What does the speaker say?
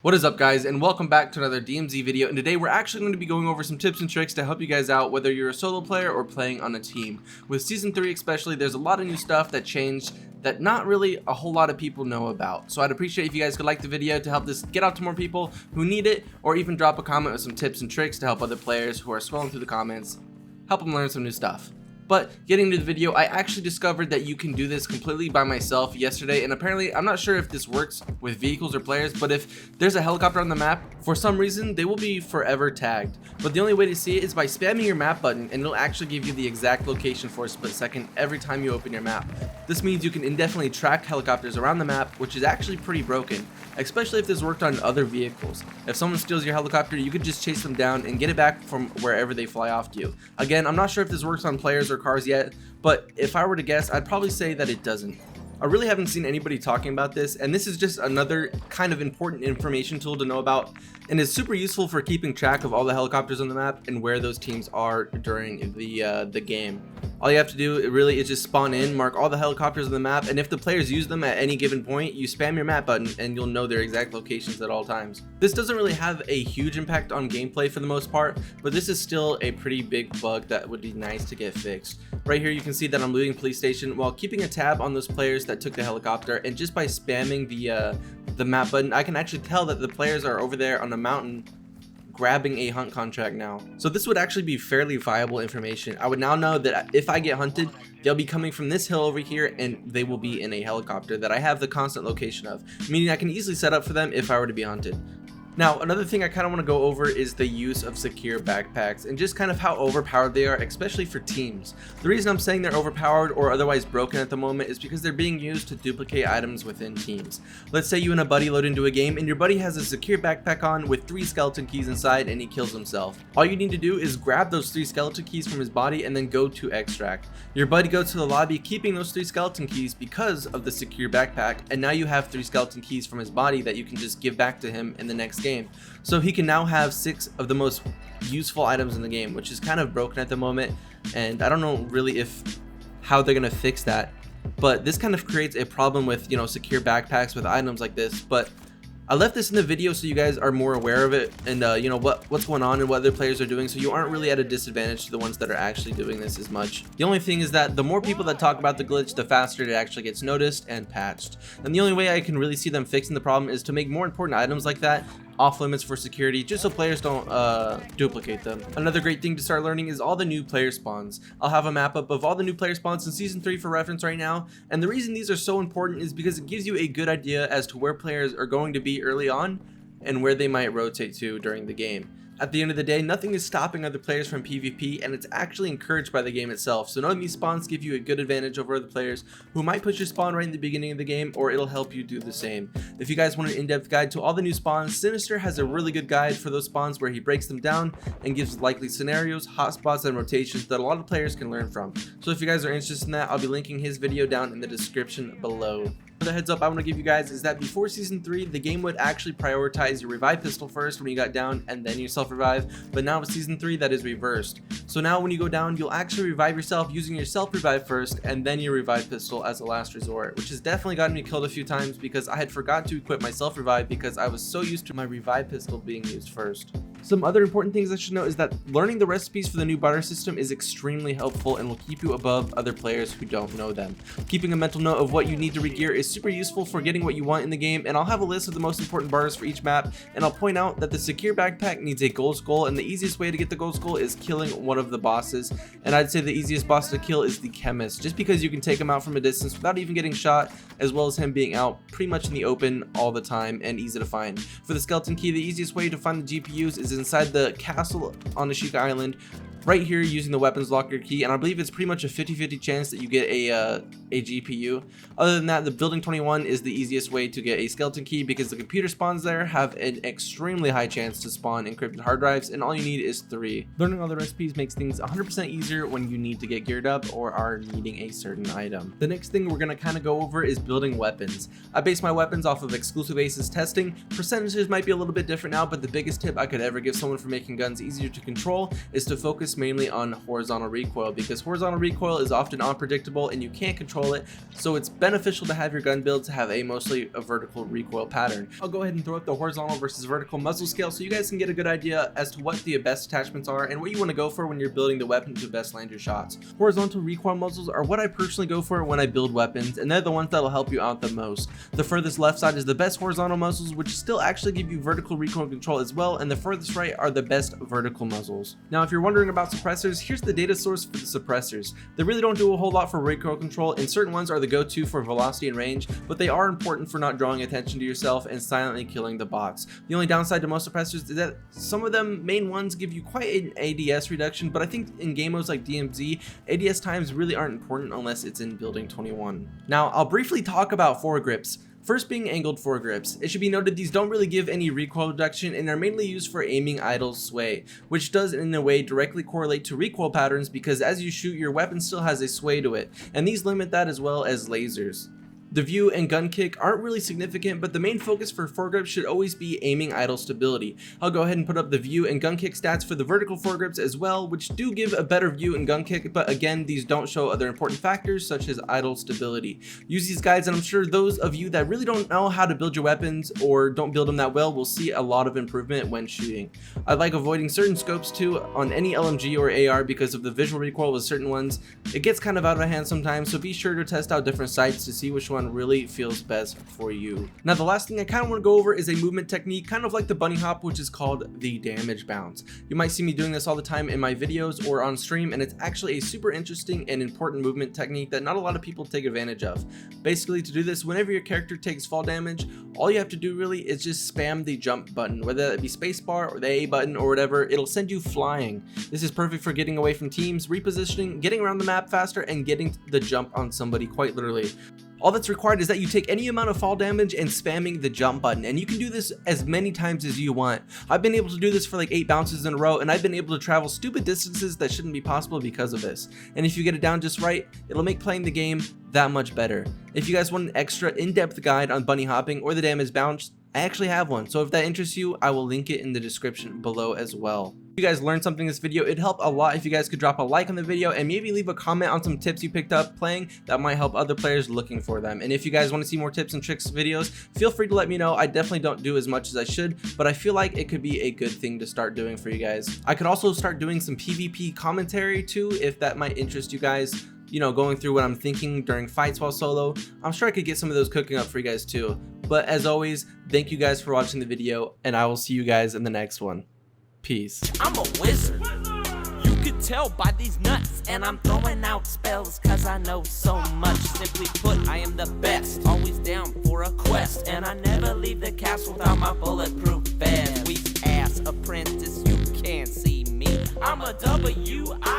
What is up, guys, and welcome back to another DMZ video. And today we're actually going to be going over some tips and tricks to help you guys out whether you're a solo player or playing on a team. With season 3 especially, there's a lot of new stuff that changed that not really a whole lot of people know about. So I'd appreciate if you guys could like the video to help this get out to more people who need it, or even drop a comment with some tips and tricks to help other players who are scrolling through the comments, help them learn some new stuff. But getting into the video, I actually discovered that you can do this completely by myself yesterday, and apparently I'm not sure if this works with vehicles or players, but if there's a helicopter on the map, for some reason they will be forever tagged. But the only way to see it is by spamming your map button, and it'll actually give you the exact location for a split second every time you open your map. This means you can indefinitely track helicopters around the map, which is actually pretty broken, especially if this worked on other vehicles. If someone steals your helicopter, you could just chase them down and get it back from wherever they fly off to. Again, I'm not sure if this works on players or cars yet, but if I were to guess, I'd probably say that it doesn't. I really haven't seen anybody talking about this, and this is just another kind of important information tool to know about, and is super useful for keeping track of all the helicopters on the map and where those teams are during the game. All you have to do really is just spawn in, mark all the helicopters on the map, and if the players use them at any given point, you spam your map button and you'll know their exact locations at all times. This doesn't really have a huge impact on gameplay for the most part, but this is still a pretty big bug that would be nice to get fixed. Right here you can see that I'm looting police station while keeping a tab on those players that took the helicopter, and just by spamming the map button, I can actually tell that the players are over there on the mountain grabbing a hunt contract now. So this would actually be fairly viable information. I would now know that if I get hunted, they'll be coming from this hill over here and they will be in a helicopter that I have the constant location of, meaning I can easily set up for them if I were to be hunted. Now, another thing I kind of want to go over is the use of secure backpacks and just kind of how overpowered they are, especially for teams. The reason I'm saying they're overpowered or otherwise broken at the moment is because they're being used to duplicate items within teams. Let's say you and a buddy load into a game and your buddy has a secure backpack on with 3 skeleton keys inside and he kills himself. All you need to do is grab those 3 skeleton keys from his body and then go to extract. Your buddy goes to the lobby keeping those 3 skeleton keys because of the secure backpack, and now you have 3 skeleton keys from his body that you can just give back to him in the next game. So he can now have 6 of the most useful items in the game, which is kind of broken at the moment, and I don't know really how they're gonna fix that. But this kind of creates a problem with, secure backpacks with items like this. But I left this in the video so you guys are more aware of it and what's going on and what other players are doing, so you aren't really at a disadvantage to the ones that are actually doing this as much. The only thing is that the more people that talk about the glitch, the faster it actually gets noticed and patched. And the only way I can really see them fixing the problem is to make more important items like that off limits for security, just so players don't duplicate them. Another great thing to start learning is all the new player spawns. I'll have a map up of all the new player spawns in season 3 for reference right now, and the reason these are so important is because it gives you a good idea as to where players are going to be early on and where they might rotate to during the game. At the end of the day, nothing is stopping other players from PvP, and it's actually encouraged by the game itself. So knowing these spawns give you a good advantage over other players who might put your spawn right in the beginning of the game, or it'll help you do the same. If you guys want an in-depth guide to all the new spawns, Sinister has a really good guide for those spawns where he breaks them down and gives likely scenarios, hotspots, and rotations that a lot of players can learn from. So if you guys are interested in that, I'll be linking his video down in the description below. The heads up I want to give you guys is that before season 3, the game would actually prioritize your revive pistol first when you got down and then your self-revive, but now with season 3 that is reversed. So now when you go down, you'll actually revive yourself using your self-revive first and then your revive pistol as a last resort, which has definitely gotten me killed a few times because I had forgot to equip my self-revive because I was so used to my revive pistol being used first. Some other important things I should know is that learning the recipes for the new butter system is extremely helpful and will keep you above other players who don't know them. Keeping a mental note of what you need to regear is super useful for getting what you want in the game, and I'll have a list of the most important bars for each map, and I'll point out that the secure backpack needs a gold skull, and the easiest way to get the gold skull is killing one of the bosses, and I'd say the easiest boss to kill is the chemist, just because you can take him out from a distance without even getting shot, as well as him being out pretty much in the open all the time and easy to find. For the skeleton key, the easiest way to find the GPUs is inside the castle on Ashika Island, right here using the weapons locker key, and I believe it's pretty much a 50-50 chance that you get a GPU. Other than that, the building 21 is the easiest way to get a skeleton key because the computer spawns there have an extremely high chance to spawn encrypted hard drives, and all you need is 3. Learning all the recipes makes things 100% easier when you need to get geared up or are needing a certain item. The next thing we're going to kind of go over is building weapons. I base my weapons off of exclusive aces testing. Percentages might be a little bit different now, but the biggest tip I could ever ever give someone for making guns easier to control is to focus mainly on horizontal recoil, because horizontal recoil is often unpredictable and you can't control it, so it's beneficial to have your gun builds have mostly a vertical recoil pattern. I'll go ahead and throw up the horizontal versus vertical muzzle scale so you guys can get a good idea as to what the best attachments are and what you want to go for when you're building the weapon to best land your shots. Horizontal recoil muzzles are what I personally go for when I build weapons, and they're the ones that'll help you out the most. The furthest left side is the best horizontal muzzles, which still actually give you vertical recoil control as well, and the furthest right are the best vertical muzzles. Now if you're wondering about suppressors, here's the data source for the suppressors. They really don't do a whole lot for recoil control, and certain ones are the go-to for velocity and range, but they are important for not drawing attention to yourself and silently killing the bots. The only downside to most suppressors is that some of them main ones give you quite an ADS reduction, but I think in game modes like DMZ, ADS times really aren't important unless it's in building 21. Now I'll briefly talk about foregrips. First being angled foregrips. It should be noted these don't really give any recoil reduction and are mainly used for aiming idle sway, which does in a way directly correlate to recoil patterns because as you shoot your weapon still has a sway to it, and these limit that as well as lasers. The view and gun kick aren't really significant, but the main focus for foregrips should always be aiming idle stability. I'll go ahead and put up the view and gun kick stats for the vertical foregrips as well, which do give a better view and gun kick, but again, these don't show other important factors such as idle stability. Use these guides, and I'm sure those of you that really don't know how to build your weapons or don't build them that well will see a lot of improvement when shooting. I like avoiding certain scopes too on any LMG or AR because of the visual recoil with certain ones. It gets kind of out of hand sometimes, so be sure to test out different sights to see which one really feels best for you. Now the last thing I kind of want to go over is a movement technique kind of like the bunny hop, which is called the damage bounce. You might see me doing this all the time in my videos or on stream, and it's actually a super interesting and important movement technique that not a lot of people take advantage of. Basically, to do this, whenever your character takes fall damage, all you have to do really is just spam the jump button, whether that be spacebar or the A button or whatever. It'll send you flying. This is perfect for getting away from teams, repositioning, getting around the map faster, and getting the jump on somebody quite literally. All that's required is that you take any amount of fall damage and spamming the jump button, and you can do this as many times as you want. I've been able to do this for like 8 bounces in a row, and I've been able to travel stupid distances that shouldn't be possible because of this. And if you get it down just right, it'll make playing the game that much better. If you guys want an extra in-depth guide on bunny hopping or the damage bounce, I actually have one, so if that interests you, I will link it in the description below as well. If you guys learned something in this video, it'd help a lot if you guys could drop a like on the video and maybe leave a comment on some tips you picked up playing that might help other players looking for them. And if you guys want to see more tips and tricks videos, feel free to let me know. I definitely don't do as much as I should, but I feel like it could be a good thing to start doing for you guys. I could also start doing some PvP commentary too, if that might interest you guys. You know, going through what I'm thinking during fights while solo. I'm sure I could get some of those cooking up for you guys too. But as always, thank you guys for watching the video, and I will see you guys in the next one. Peace. I'm a wizard. You could tell by these nuts, and I'm throwing out spells cause I know so much. Simply put, I am the best, always down for a quest, and I never leave the castle without my bulletproof vest. Weak ass apprentice, you can't see me. I'm a W.I.